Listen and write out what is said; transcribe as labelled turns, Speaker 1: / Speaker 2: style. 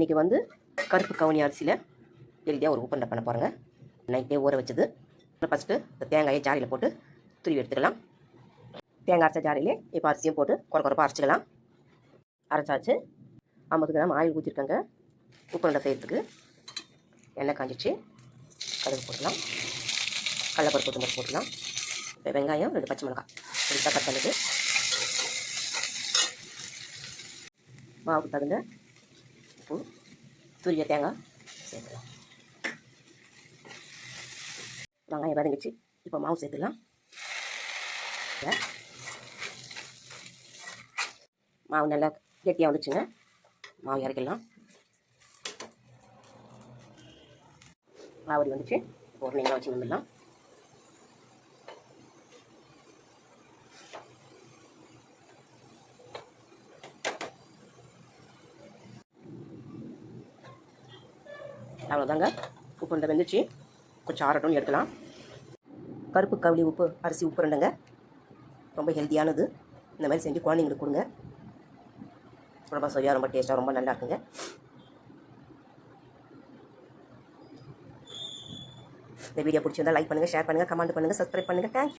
Speaker 1: இன்றைக்கி வந்து கருப்பு கவுனி அரிசியில் ஹெல்த்தியாக ஒரு உப்புண்டை பண்ண போகிறேங்க. நைட்டே ஊற வச்சது. ஃபஸ்ட்டு இந்த தேங்காயை ஜாரியில் போட்டு துருவி எடுத்துக்கலாம். தேங்காய் அரைச்ச ஜாரியிலே இப்போ அரிசியும் போட்டு குறைப்பாக அரைச்சிக்கலாம். அரைச்சாச்சு. 50 கிராம் ஆயில் ஊற்றிருக்கேங்க. உப்புண்டை செய்கிறதுக்கு எண்ணெய் காஞ்சிச்சு. கடுகு போட்டுக்கலாம். கடலைப்பருப்பு கொத்தமல்லி போட்டுக்கலாம். வெங்காயம் 2 பச்சை மிளகாய் பெருசாக கட் பண்ணிட்டு மாவுக்கு தகுந்த உப்பு, துரிய தேங்காய் சேர்த்துக்கலாம். வெங்காயம் வதங்கிச்சு. இப்போ மாவு சேர்த்துக்கலாம். மாவு நல்லா கெட்டியாக வந்துச்சுங்க. மாவு இறக்கிடலாம். மாவடி வந்துச்சு. இப்போ ஒரு நீங்கள் வச்சு வந்துடலாம். அவ்வளோதாங்க. உப்புண்டை வெந்துச்சு. கொஞ்சம் ஆறட்டும்னு எடுக்கலாம். கருப்பு கவுளி உப்பு அரிசி உப்புண்டைங்க. ரொம்ப ஹெல்த்தியானது. இந்த மாதிரி செஞ்சு குழந்தைங்களுக்கு கொடுங்க. ரொம்ப சுவையாக, ரொம்ப டேஸ்ட்டாக, ரொம்ப நல்லா இருக்குங்க. இந்த வீடியோ பிடிச்சிருந்தால் லைக் பண்ணுங்கள், ஷேர் பண்ணுங்கள், கமெண்ட் பண்ணுங்கள், சப்ஸ்கிரைப் பண்ணுங்கள். தேங்க்ஸ்.